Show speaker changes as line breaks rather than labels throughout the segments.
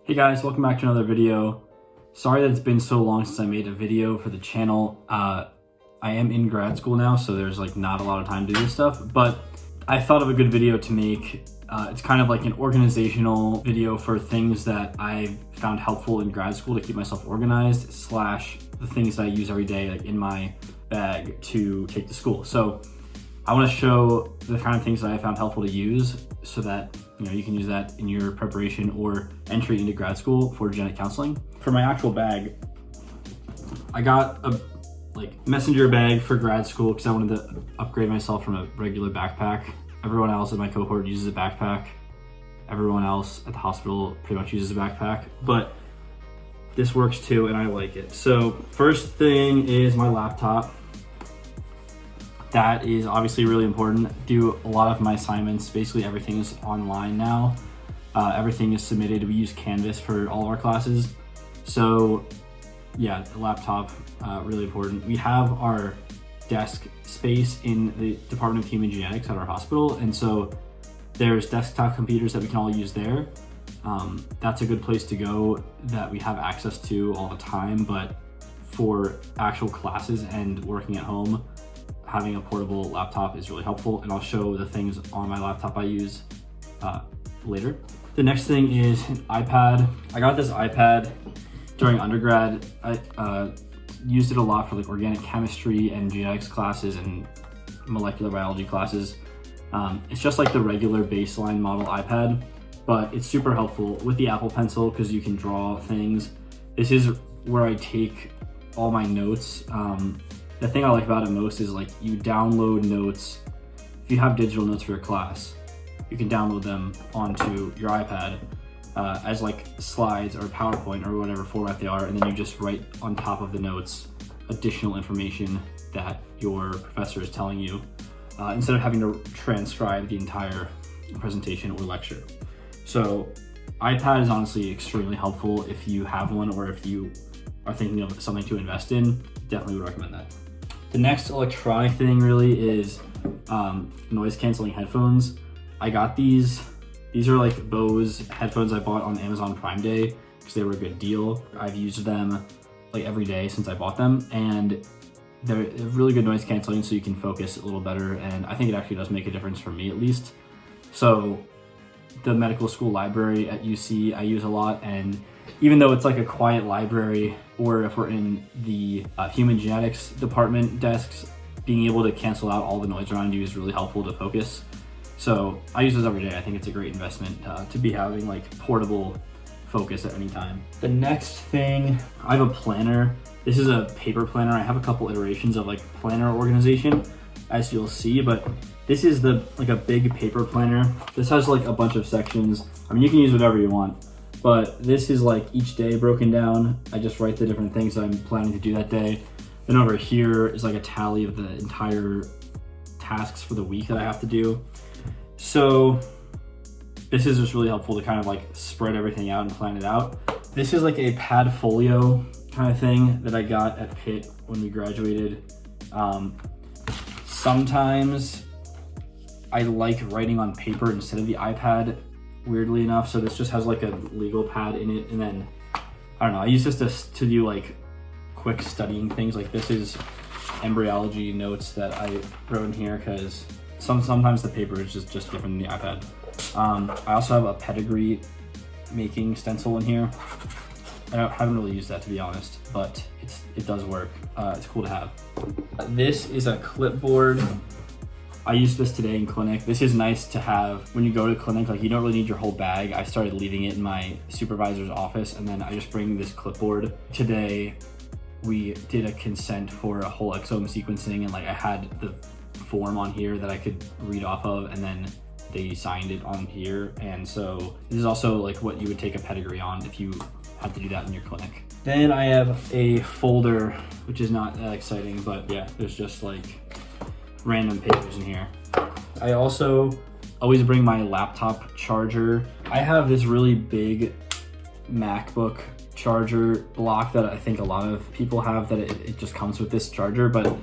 Hey guys, welcome back to another video. Sorry that it's been so long since I made a video for the channel. I am in grad school now, so there's like not a lot of time to do this stuff, but I thought of a good video to make. It's kind of like an organizational video for things that I found helpful in grad school to keep myself organized, slash the things that I use every day like in my bag to take to school. So I want to show the kind of things that I found helpful to use so that you can use that in your preparation or entry into grad school for genetic counseling. For my actual bag, I got a messenger bag for grad school because I wanted to upgrade myself from a regular backpack. Everyone else in my cohort uses a backpack. Everyone else at the hospital pretty much uses a backpack, but this works too and I like it. So first thing is my laptop. That is obviously really important. Do a lot of my assignments, basically everything is online now. Everything is submitted. We use Canvas for all of our classes. So yeah, the laptop, really important. We have our desk space in the Department of Human Genetics at our hospital. And so there's desktop computers that we can all use there. That's a good place to go that we have access to all the time, but for actual classes and working at home, having a portable laptop is really helpful, and I'll show the things on my laptop I use later. The next thing is an iPad. I got this iPad during undergrad. I used it a lot for like organic chemistry and genetics classes and molecular biology classes. It's just like the regular baseline model iPad, but it's super helpful with the Apple Pencil because you can draw things. This is where I take all my notes. The thing I like about it most is like you download notes. If you have digital notes for your class, you can download them onto your iPad as like slides or PowerPoint or whatever format they are, and then you just write on top of the notes additional information that your professor is telling you instead of having to transcribe the entire presentation or lecture. So iPad is honestly extremely helpful if you have one or if you are thinking of something to invest in. Definitely would recommend that. The next electronic thing really is noise canceling headphones. I got these. These are like Bose headphones I bought on Amazon Prime Day because they were a good deal. I've used them like every day since I bought them, and they're really good noise canceling so you can focus a little better, and I think it actually does make a difference for me at least. So the medical school library at UC I use a lot, and even though it's like a quiet library, or if we're in the human genetics department desks, being able to cancel out all the noise around you is really helpful to focus. So I use those every day. I think it's a great investment to be having like portable focus at any time. The next thing, I have a planner. This is a paper planner. I have a couple iterations of like planner organization, as you'll see, but this is like a big paper planner. This has like a bunch of sections. I mean, you can use whatever you want, but this is like each day broken down. I just write the different things that I'm planning to do that day. Then over here is like a tally of the entire tasks for the week that I have to do. So this is just really helpful to kind of like spread everything out and plan it out. This is like a Padfolio kind of thing that I got at Pitt when we graduated. Sometimes I like writing on paper instead of the iPad, weirdly enough. So this just has like a legal pad in it, and then I don't know, I use this to do like quick studying things. Like this is embryology notes that I wrote in here because sometimes the paper is just different than the iPad. I also have a pedigree making stencil in here. I haven't really used that, to be honest, but it does work. It's cool to have. This is a clipboard. I used this today in clinic. This is nice to have when you go to clinic, like you don't really need your whole bag. I started leaving it in my supervisor's office, and then I just bring this clipboard. Today, we did a consent for a whole exome sequencing, and like I had the form on here that I could read off of, and then they signed it on here. And so this is also like what you would take a pedigree on if you had to do that in your clinic. Then I have a folder, which is not that exciting, but yeah, there's just like random papers in here. I also always bring my laptop charger. I have this really big MacBook charger block that I think a lot of people have, that it just comes with this charger, but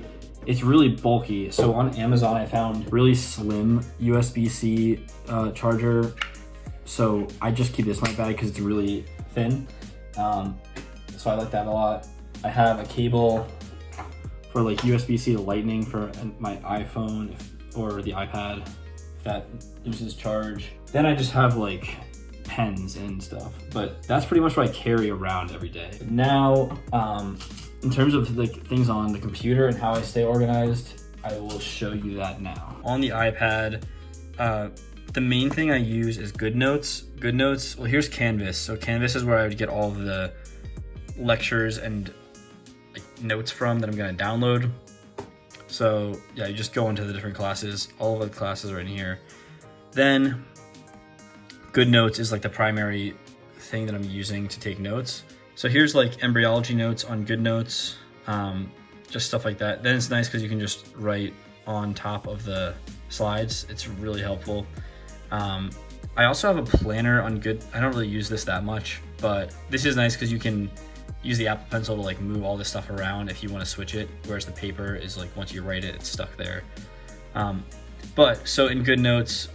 it's really bulky. So on Amazon, I found really slim USB-C charger So I just keep this in my bag because it's really thin. So I like that a lot. I have a cable for like USB-C to Lightning for my iPhone or the iPad if that loses charge. Then I just have like pens and stuff, but that's pretty much what I carry around every day. Now, in terms of like things on the computer and how I stay organized, I will show you that now. On the iPad, the main thing I use is GoodNotes. GoodNotes, well, here's Canvas. So Canvas is where I would get all of the lectures and like notes from that I'm gonna download. So yeah, you just go into the different classes. All of the classes are in here. Then GoodNotes is like the primary thing that I'm using to take notes. So here's like embryology notes on GoodNotes, just stuff like that. Then it's nice because you can just write on top of the slides. It's really helpful. I also have a planner on I don't really use this that much, but this is nice because you can use the Apple Pencil to like move all this stuff around if you want to switch it, whereas the paper is like once you write it, it's stuck there. But so in GoodNotes,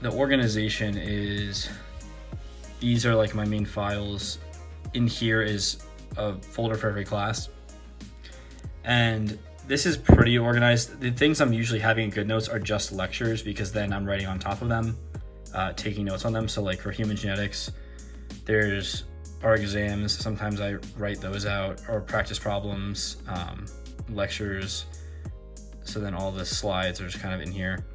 the organization is, these are like my main files. In here is a folder for every class. And this is pretty organized. The things I'm usually having in GoodNotes are just lectures because then I'm writing on top of them, taking notes on them. So like for human genetics, there's our exams. Sometimes I write those out, or practice problems, lectures. So then all the slides are just kind of in here.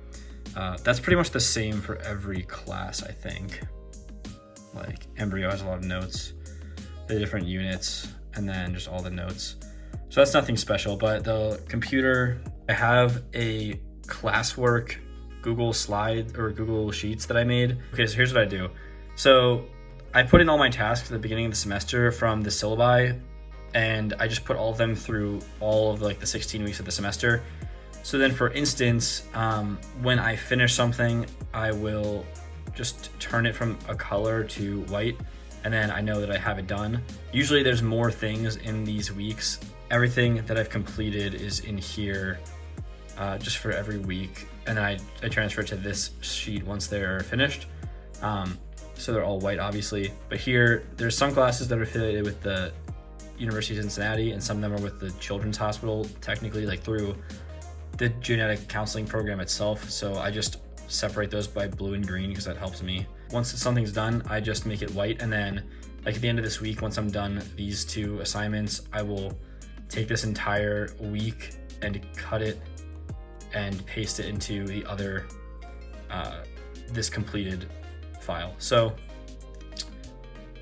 That's pretty much the same for every class, I think. Like embryo has a lot of notes, the different units, and then just all the notes. So that's nothing special, but the computer, I have a classwork Google slide or Google Sheets that I made. Okay, so here's what I do. So I put in all my tasks at the beginning of the semester from the syllabi, and I just put all of them through all of like the 16 weeks of the semester. So then for instance, when I finish something, I will just turn it from a color to white, and then I know that I have it done. Usually there's more things in these weeks. Everything that I've completed is in here just for every week, and then I transfer it to this sheet once they're finished. So they're all white, obviously. But here, there's some classes that are affiliated with the University of Cincinnati, and some of them are with the Children's Hospital, technically, like through the genetic counseling program itself. So I just separate those by blue and green because that helps me. Once something's done, I just make it white, and then like at the end of this week, once I'm done these 2 assignments, I will take this entire week and cut it and paste it into the other, this completed file. So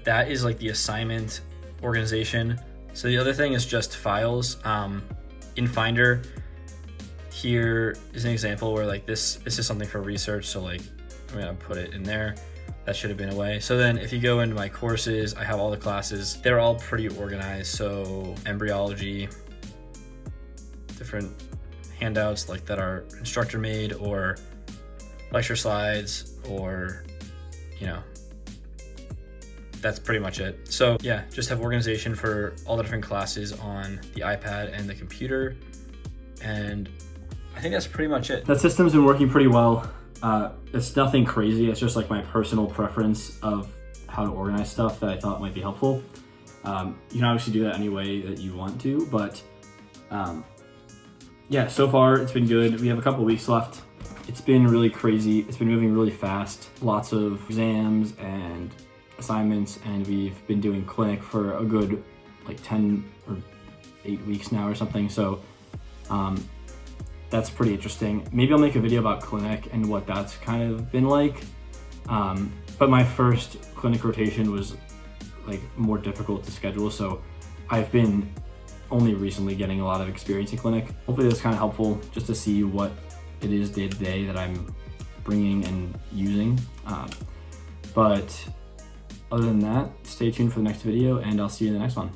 that is like the assignment organization. So the other thing is just files. In Finder, here is an example where like this is something for research. So like I'm gonna put it in there. That should have been away. So then if you go into my courses, I have all the classes. They're all pretty organized. So embryology, different handouts like that are instructor made, or lecture slides, or, you know, that's pretty much it. So yeah, just have organization for all the different classes on the iPad and the computer. And I think that's pretty much it. That system's been working pretty well. It's nothing crazy. It's just like my personal preference of how to organize stuff that I thought might be helpful. You can obviously do that any way that you want to, but yeah, so far it's been good. We have a couple weeks left. It's been really crazy. It's been moving really fast. Lots of exams and assignments, and we've been doing clinic for a good like 10 or 8 weeks now or something. So that's pretty interesting. Maybe I'll make a video about clinic and what that's kind of been like. But my first clinic rotation was like more difficult to schedule, so I've been only recently getting a lot of experience in clinic. Hopefully that's kind of helpful just to see what it is day to day that I'm bringing and using. But other than that, stay tuned for the next video, and I'll see you in the next one.